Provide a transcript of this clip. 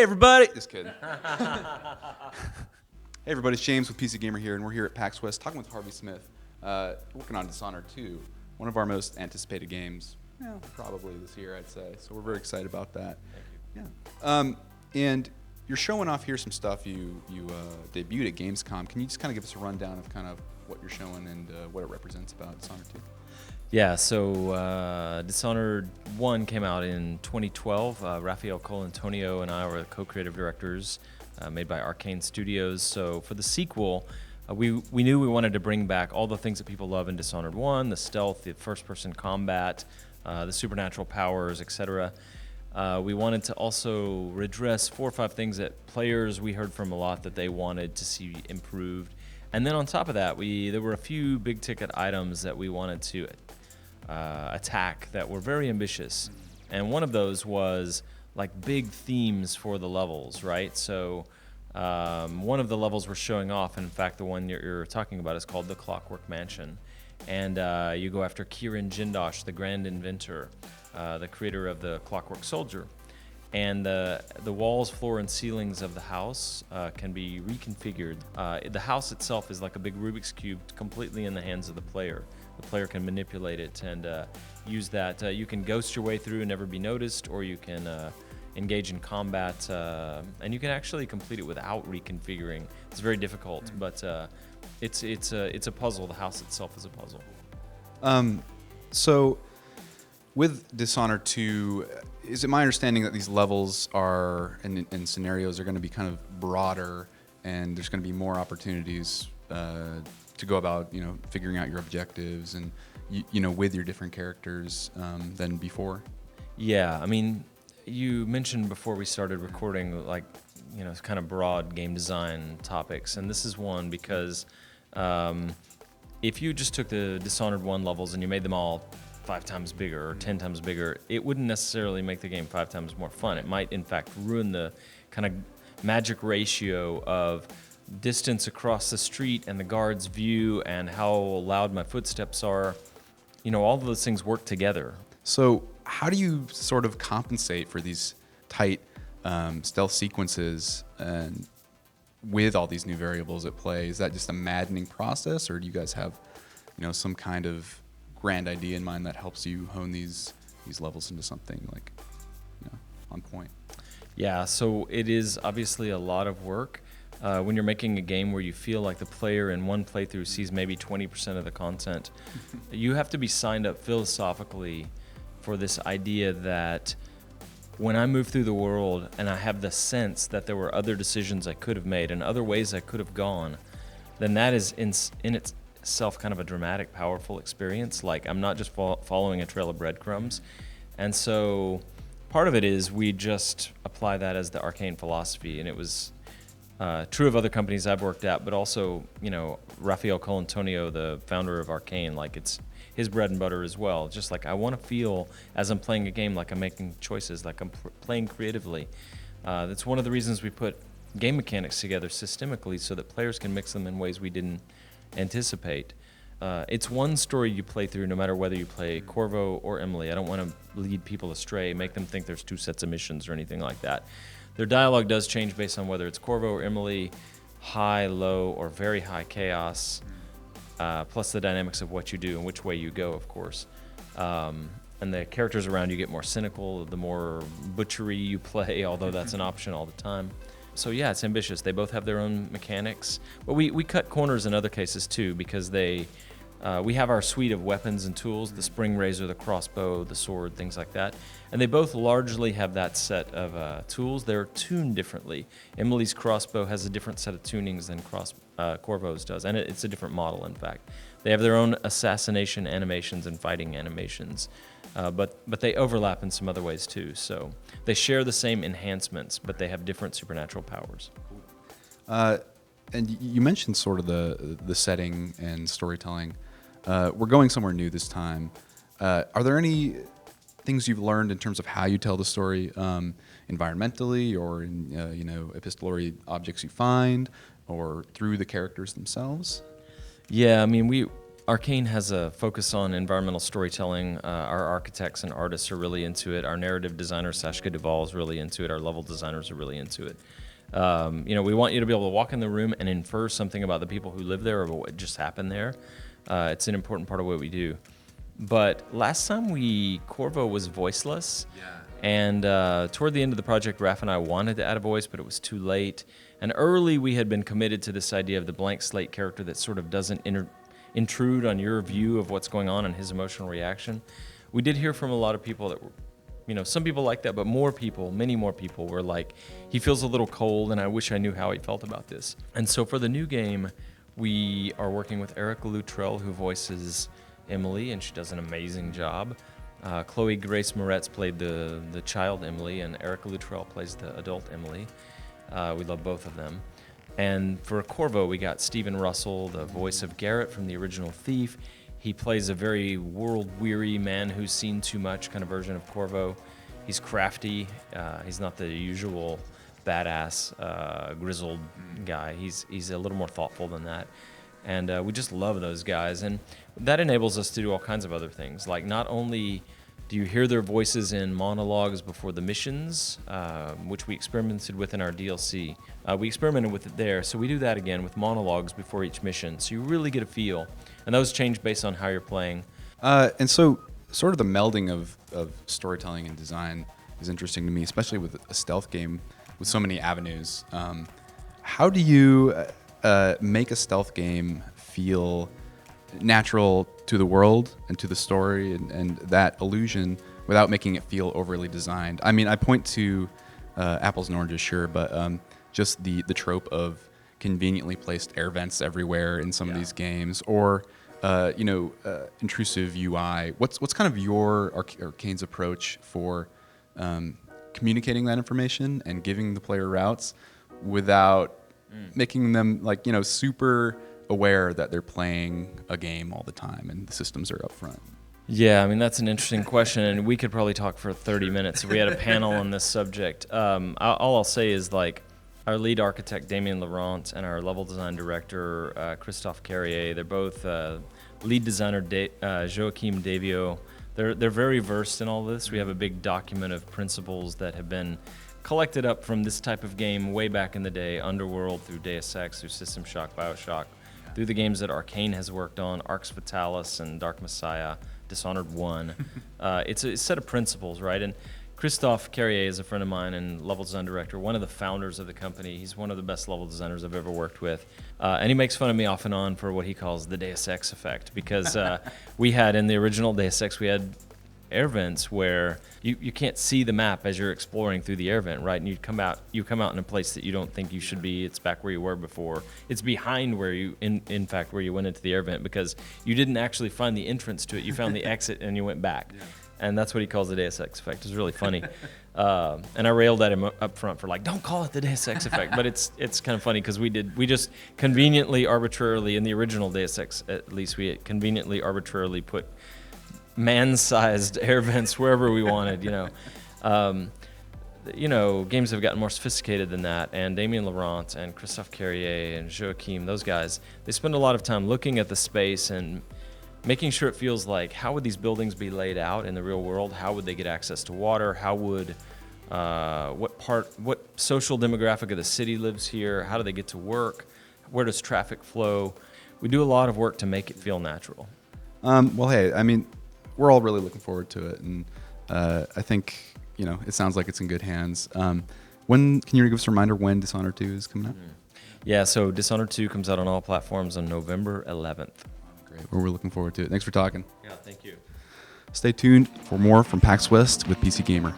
Hey everybody! Just kidding. Hey everybody, it's James with PC Gamer here, and we're here at PAX West talking with Harvey Smith, working on Dishonored 2, one of our most anticipated games, probably this year, I'd say. So we're very excited about that. Thank you. Yeah. And you're showing off here some stuff you debuted at Gamescom. Can you just kind of give us a rundown of kind of what you're showing and what it represents about Dishonored 2? Yeah, so Dishonored 1 came out in 2012. Raphael Colantonio and I were the co-creative directors, made by Arcane Studios. So for the sequel, we knew we wanted to bring back all the things that people love in Dishonored 1, the stealth, the first-person combat, the supernatural powers, etc. We wanted to also redress 4 or 5 things that players we heard from a lot that they wanted to see improved. And then on top of that, there were a few big-ticket items that we wanted to attack that were very ambitious, and one of those was like big themes for the levels, right? So one of the levels we're showing off, and in fact the one you're talking about, is called the Clockwork Mansion, and you go after Kirin Jindosh, the grand inventor, the creator of the Clockwork Soldier, and the walls, floor, and ceilings of the house can be reconfigured. The house itself is like a big Rubik's Cube, completely in the hands of the player. The player can manipulate it and use that. You can ghost your way through and never be noticed, or you can engage in combat, and you can actually complete it without reconfiguring. It's very difficult, but it's a puzzle. The house itself is a puzzle. So with Dishonored 2, is it my understanding that these levels are and scenarios are going to be kind of broader, and there's going to be more opportunities to go about, figuring out your objectives and, with your different characters than before? Yeah, I mean, you mentioned before we started recording, kind of broad game design topics, and this is one because if you just took the Dishonored 1 levels and you made them all 5 times bigger or 10 times bigger, it wouldn't necessarily make the game 5 times more fun. It might, in fact, ruin the kind of magic ratio of distance across the street and the guard's view and how loud my footsteps are. All of those things work together. So how do you sort of compensate for these tight stealth sequences and with all these new variables at play? Is that just a maddening process, or do you guys have, some kind of grand idea in mind that helps you hone these levels into something on point? Yeah, so it is obviously a lot of work. When you're making a game where you feel like the player in one playthrough sees maybe 20% of the content, you have to be signed up philosophically for this idea that when I move through the world and I have the sense that there were other decisions I could have made and other ways I could have gone, then that is in itself kind of a dramatic, powerful experience. Like, I'm not just following a trail of breadcrumbs. And so part of it is we just apply that as the Arcane philosophy, and it was true of other companies I've worked at, but also, Raphael Colantonio, the founder of Arcane, it's his bread and butter as well. Just like, I want to feel as I'm playing a game like I'm making choices, like I'm playing creatively. That's one of the reasons we put game mechanics together systemically, so that players can mix them in ways we didn't anticipate. It's one story you play through no matter whether you play Corvo or Emily. I don't want to lead people astray, make them think there's 2 sets of missions or anything like that. Their dialogue does change based on whether it's Corvo or Emily, high, low, or very high chaos, plus the dynamics of what you do and which way you go, of course. And the characters around you get more cynical the more butchery you play, although that's an option all the time. So yeah, it's ambitious. They both have their own mechanics. But we cut corners in other cases too, because we have our suite of weapons and tools, the spring razor, the crossbow, the sword, things like that. And they both largely have that set of tools. They're tuned differently. Emily's crossbow has a different set of tunings than Corvo's does, and it's a different model, in fact. They have their own assassination animations and fighting animations, but they overlap in some other ways too. So they share the same enhancements, but they have different supernatural powers. And you mentioned sort of the setting and storytelling. We're going somewhere new this time. Are there any things you've learned in terms of how you tell the story, environmentally, or in epistolary objects you find, or through the characters themselves? Yeah, I mean, Arcane has a focus on environmental storytelling. Our architects and artists are really into it. Our narrative designer, Sashka Duvall, is really into it. Our level designers are really into it. We want you to be able to walk in the room and infer something about the people who live there or what just happened there. It's an important part of what we do. But last time Corvo was voiceless. Yeah. And toward the end of the project, Raph and I wanted to add a voice, but it was too late. And early, we had been committed to this idea of the blank slate character that sort of doesn't intrude on your view of what's going on and his emotional reaction. We did hear from a lot of people that were, some people like that, but many more people were like, he feels a little cold, and I wish I knew how he felt about this. And so for the new game, we are working with Erica Luttrell, who voices Emily, and she does an amazing job. Chloe Grace Moretz played the child Emily, and Erica Luttrell plays the adult Emily. We love both of them. And for Corvo, we got Stephen Russell, the voice of Garrett from the original Thief. He plays a very world-weary man who's seen too much kind of version of Corvo. He's crafty. He's not the usual badass, grizzled guy. He's a little more thoughtful than that. And we just love those guys. And that enables us to do all kinds of other things. Like, not only do you hear their voices in monologues before the missions, which we experimented with in our DLC. We experimented with it there, so we do that again with monologues before each mission. So you really get a feel. And those change based on how you're playing. And so sort of the melding of storytelling and design is interesting to me, especially with a stealth game with so many avenues. How do you make a stealth game feel natural to the world and to the story and that illusion without making it feel overly designed? I mean, I point to apples and oranges, sure, but just the trope of conveniently placed air vents everywhere in some of these games, or intrusive UI. What's kind of your Arcane's approach for communicating that information and giving the player routes without making them super aware that they're playing a game all the time and the systems are up front? Yeah, I mean, that's an interesting question, and we could probably talk for 30 minutes if we had a panel on this subject. All I'll say is, our lead architect, Damien Laurent, and our level design director, Christophe Carrier, they're both lead designer, Joachim Davio. They're very versed in all this. We have a big document of principles that have been collected up from this type of game way back in the day, Underworld, through Deus Ex, through System Shock, Bioshock, through the games that Arcane has worked on, Arx Fatalis and Dark Messiah, Dishonored 1. It's a set of principles, right? And Christophe Carrier is a friend of mine and level design director, one of the founders of the company. He's one of the best level designers I've ever worked with. And he makes fun of me off and on for what he calls the Deus Ex effect, because we had, in the original Deus Ex, we had air vents where you can't see the map as you're exploring through the air vent, right? And you come out in a place that you don't think you should be. It's back where you were before. It's behind where you, in fact, where you went into the air vent, because you didn't actually find the entrance to it. You found the exit and you went back. Yeah. And that's what he calls the Deus Ex effect. It's really funny. And I railed at him up front for don't call it the Deus Ex effect. But it's kind of funny because we just conveniently, arbitrarily, in the original Deus Ex at least, we conveniently, arbitrarily put man-sized air vents wherever we wanted, games have gotten more sophisticated than that, and Damien Laurent and Christophe Carrier and Joachim, those guys, they spend a lot of time looking at the space and making sure it feels like, how would these buildings be laid out in the real world? How would they get access to water? How would, what social demographic of the city lives here? How do they get to work? Where does traffic flow? We do a lot of work to make it feel natural. Well, hey, I mean, we're all really looking forward to it, and I think it sounds like it's in good hands. When can you give us a reminder when Dishonored 2 is coming out? Yeah, so Dishonored 2 comes out on all platforms on November 11th. Great. Well, we're looking forward to it. Thanks for talking. Yeah, thank you. Stay tuned for more from PAX West with PC Gamer.